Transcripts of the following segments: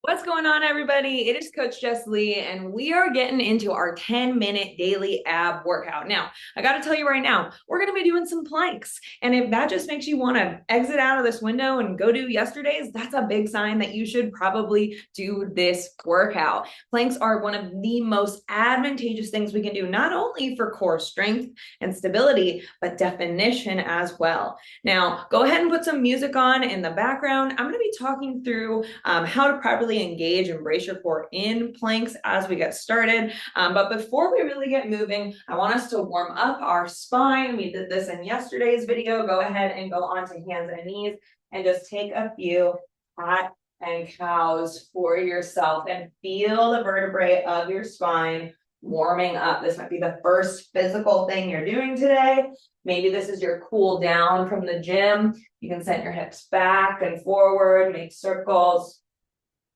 What's going on, everybody? It is Coach Jess Lee, and we are getting into our 10-minute daily ab workout. Now, I got to tell you right now, we're going to be doing some planks. And if that just makes you want to exit out of this window and go do yesterday's, that's a big sign that you should probably do this workout. Planks are one of the most advantageous things we can do, not only for core strength and stability, but definition as well. Now, go ahead and put some music on in the background. I'm going to be talking through how to properly engage and brace your core in planks as we get started. But before we really get moving, I want us to warm up our spine. We did this in yesterday's video. Go ahead and go onto hands and knees and just take a few cat and cows for yourself and feel the vertebrae of your spine warming up. This might be the first physical thing you're doing today. Maybe this is your cool down from the gym. You can send your hips back and forward, make circles.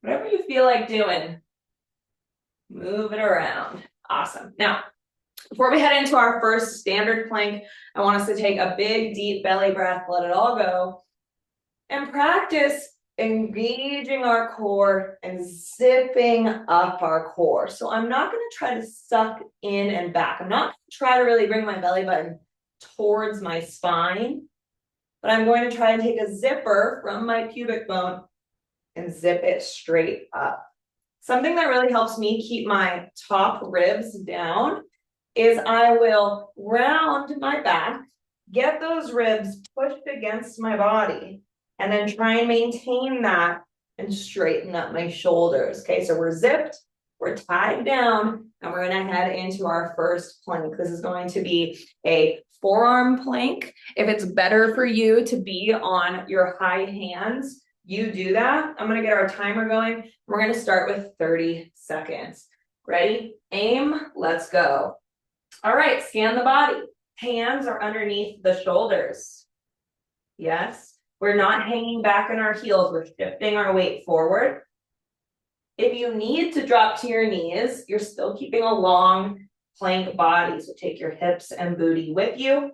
Whatever you feel like doing, move it around. Awesome. Now, before we head into our first standard plank, I want us to take a big, deep belly breath, let it all go, and practice engaging our core and zipping up our core. So I'm not going to try to suck in and back. I'm not going to try to really bring my belly button towards my spine, but I'm going to try and take a zipper from my pubic bone and zip it straight up. Something that really helps me keep my top ribs down is I will round my back, get those ribs pushed against my body, and then try and maintain that and straighten up my shoulders. Okay, so we're zipped, we're tied down, and we're gonna head into our first plank. This is going to be a forearm plank. If it's better for you to be on your high hands, you do that. I'm gonna get our timer going. We're gonna start with 30 seconds. Ready? Aim, let's go. All right, scan the body. Hands are underneath the shoulders. Yes, we're not hanging back in our heels. We're shifting our weight forward. If you need to drop to your knees, you're still keeping a long plank body. So take your hips and booty with you.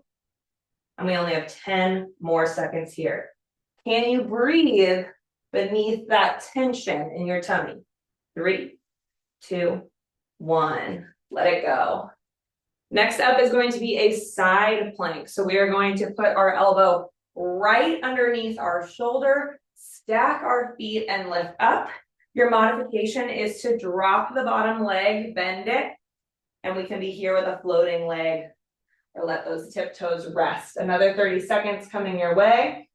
And we only have 10 more seconds here. Can you breathe beneath that tension in your tummy? 3, 2, 1. Let it go. Next up is going to be a side plank. So we are going to put our elbow right underneath our shoulder, stack our feet, and lift up. Your modification is to drop the bottom leg, bend it, and we can be here with a floating leg or let those tiptoes rest. Another 30 seconds coming your way.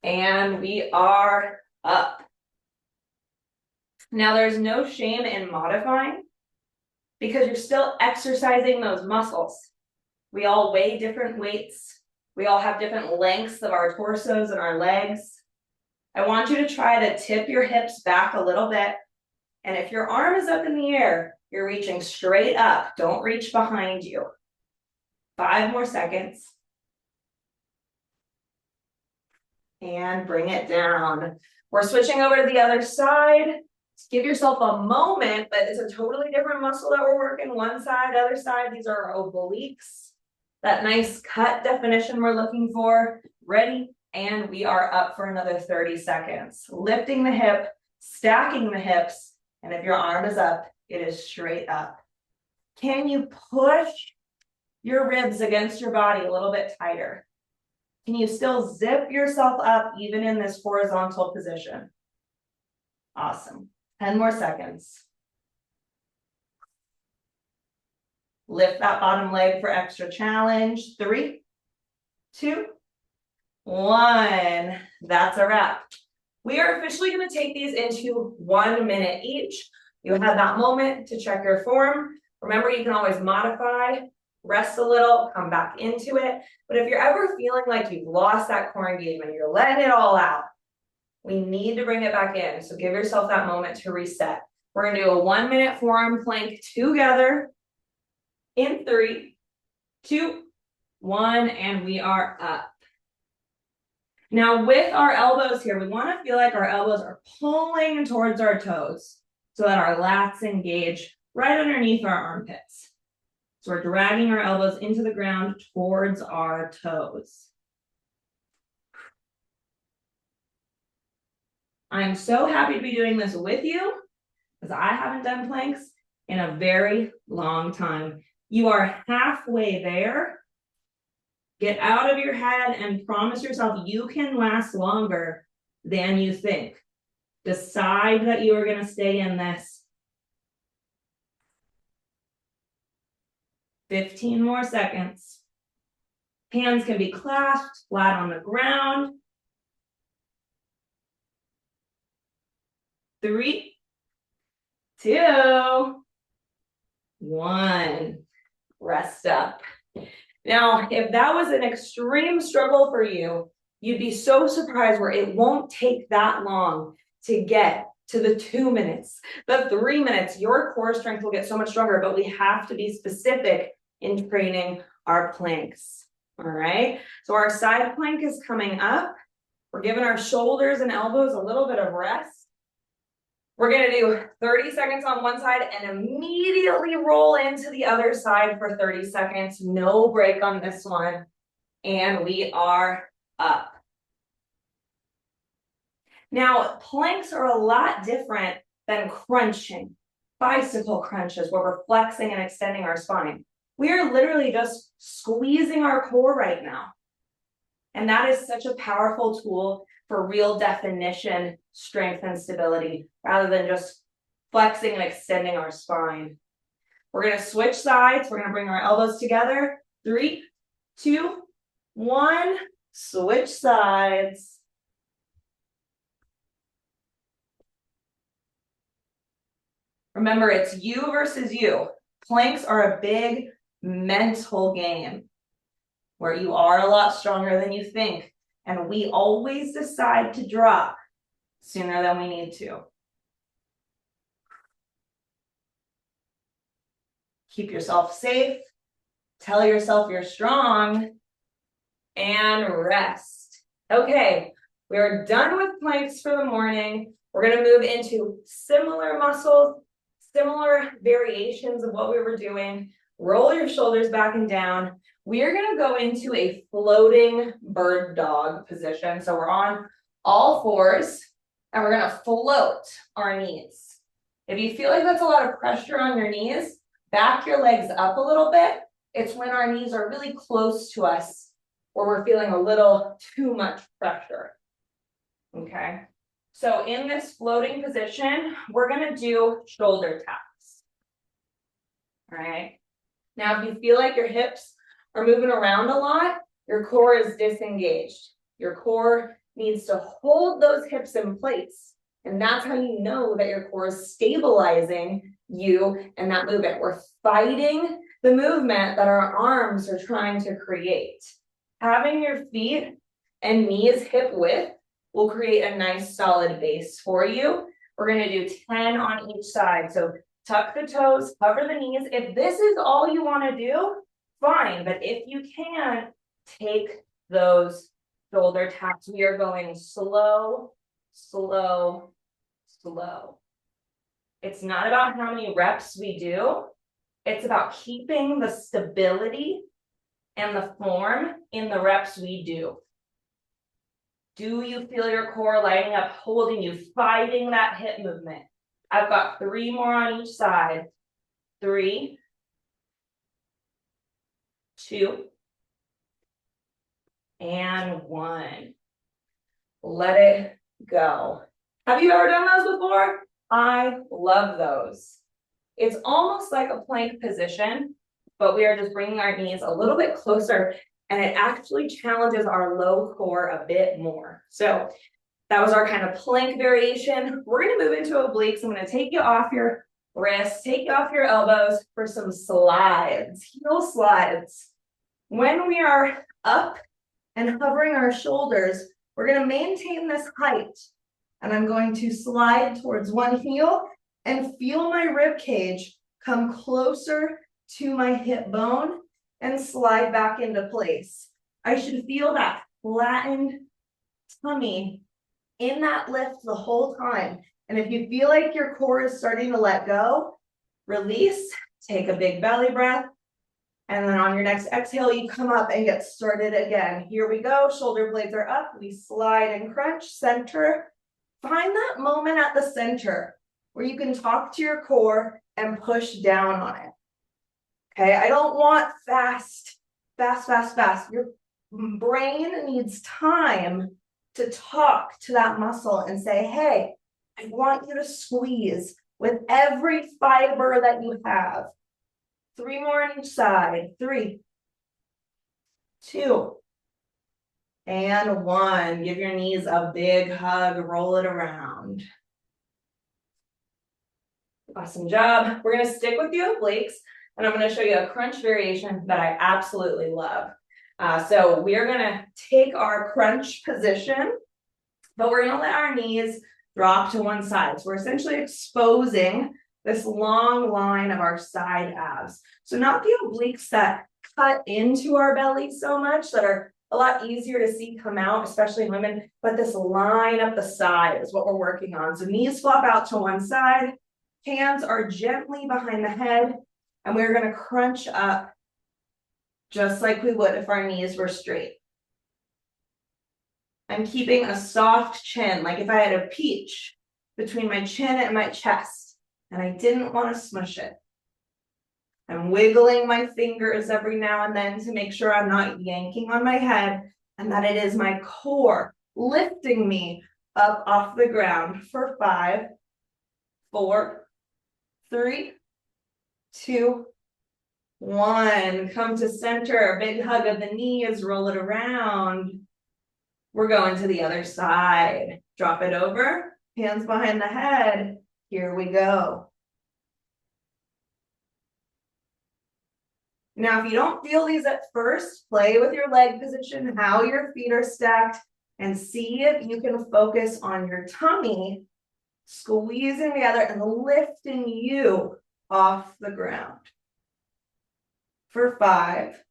And we are up. Now there's no shame in modifying because you're still exercising those muscles. We all weigh different weights. We all have different lengths of our torsos and our legs. I want you to try to tip your hips back a little bit. And if your arm is up in the air, you're reaching straight up. Don't reach behind you. 5 more seconds. And bring it down. We're switching over to the other side. Just give yourself a moment, but it's a totally different muscle that we're working. One side, other side. These are our obliques. That nice cut definition we're looking for. Ready? And we are up for another 30 seconds. Lifting the hip, stacking the hips, and if your arm is up, it is straight up. Can you push your ribs against your body a little bit tighter? Can you still zip yourself up even in this horizontal position? Awesome. 10 more seconds. Lift that bottom leg for extra challenge. 3, 2, 1. That's a wrap. We are officially going to take these into 1 minute each. You have that moment to check your form. Remember, you can always modify. Rest a little, come back into it. But if you're ever feeling like you've lost that core engagement, you're letting it all out, we need to bring it back in. So give yourself that moment to reset. We're going to do a 1 minute forearm plank together in 3, 2, 1, and we are up. Now with our elbows here, we want to feel like our elbows are pulling towards our toes so that our lats engage right underneath our armpits. So we're dragging our elbows into the ground towards our toes. I'm so happy to be doing this with you because I haven't done planks in a very long time. You are halfway there. Get out of your head and promise yourself you can last longer than you think. Decide that you are going to stay in this. 15 more seconds. Hands can be clasped flat on the ground. 3, 2, 1. Rest up. Now, if that was an extreme struggle for you, you'd be so surprised where it won't take that long to get to the 2 minutes, the 3 minutes. Your core strength will get so much stronger, but we have to be specific in training our planks. All right. So our side plank is coming up. We're giving our shoulders and elbows a little bit of rest. We're going to do 30 seconds on one side and immediately roll into the other side for 30 seconds. No break on this one. And we are up. Now, planks are a lot different than crunching, bicycle crunches, where we're flexing and extending our spine. We are literally just squeezing our core right now. And that is such a powerful tool for real definition, strength, and stability, rather than just flexing and extending our spine. We're going to switch sides. We're going to bring our elbows together. 3, 2, 1. Switch sides. Remember, it's you versus you. Planks are a big mental game where you are a lot stronger than you think. And we always decide to drop sooner than we need to. Keep yourself safe. Tell yourself you're strong. And rest. Okay, we are done with planks for the morning. We're going to move into similar muscles, similar variations of what we were doing. Roll your shoulders back and down. We are going to go into a floating bird dog position. So we're on all fours and we're going to float our knees. If you feel like that's a lot of pressure on your knees, back your legs up a little bit. It's when our knees are really close to us where we're feeling a little too much pressure. Okay. So in this floating position, we're going to do shoulder taps. All right. Now, if you feel like your hips are moving around a lot, your core is disengaged. Your core needs to hold those hips in place. And that's how you know that your core is stabilizing you and that movement. We're fighting the movement that our arms are trying to create. Having your feet and knees hip width will create a nice solid base for you. We're going to do 10 on each side. So tuck the toes, cover the knees. If this is all you want to do, fine. But if you can, take those shoulder taps. We are going slow, slow, slow. It's not about how many reps we do. It's about keeping the stability and the form in the reps we do. Do you feel your core lighting up, holding you, fighting that hip movement? I've got 3 more on each side. 3, 2, and 1. Let it go. Have you ever done those before? I love those. It's almost like a plank position, but we are just bringing our knees a little bit closer, and it actually challenges our low core a bit more. So that was our kind of plank variation. We're going to move into obliques. I'm going to take you off your wrists, take you off your elbows for some slides, heel slides. When we are up and hovering our shoulders, we're going to maintain this height. And I'm going to slide towards one heel and feel my rib cage come closer to my hip bone and slide back into place. I should feel that flattened tummy in that lift the whole time. And if you feel like your core is starting to let go, release, take a big belly breath. And then on your next exhale, you come up and get started again. Here we go. Shoulder blades are up. We slide and crunch, center, Find that moment at the center where you can talk to your core and push down on it. Okay, I don't want fast. Your brain needs time to talk to that muscle and say, hey, I want you to squeeze with every fiber that you have. 3 more on each side. 3, 2, and 1. Give your knees a big hug, roll it around. Awesome job. We're gonna stick with the obliques, and I'm gonna show you a crunch variation that I absolutely love. So we are gonna take our crunch position, but we're gonna let our knees drop to one side. So we're essentially exposing this long line of our side abs. So not the obliques that cut into our belly so much, that are a lot easier to see come out, especially in women, but this line up the side is what we're working on. So knees flop out to one side, hands are gently behind the head, and we're gonna crunch up just like we would if our knees were straight. I'm keeping a soft chin, like if I had a peach between my chin and my chest, and I didn't want to smush it. I'm wiggling my fingers every now and then to make sure I'm not yanking on my head, and that it is my core lifting me up off the ground for 5, 4, 3, 2, 1. Come to center, big hug of the knees, roll it around. We're going to the other side. Drop it over, hands behind the head. Here we go. Now, if you don't feel these at first, play with your leg position, how your feet are stacked, and see if you can focus on your tummy squeezing together and lifting you off the ground. For 5,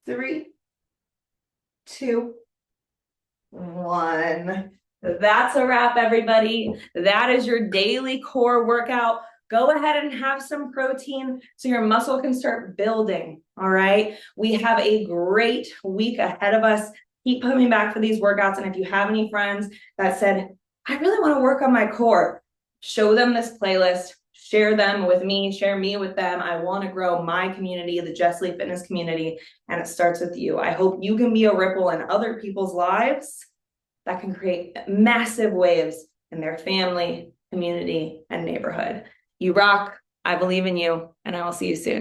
3, 2, 1. That's a wrap, everybody. That is your daily core workout. Go ahead and have some protein so your muscle can start building, all right? We have a great week ahead of us. Keep coming back for these workouts, and if you have any friends that said, I really want to work on my core, show them this playlist, share them with me, share me with them. I want to grow my community, the Jess Lee Fitness community, and it starts with you. I hope you can be a ripple in other people's lives that can create massive waves in their family, community, and neighborhood. You rock. I believe in you, and I will see you soon.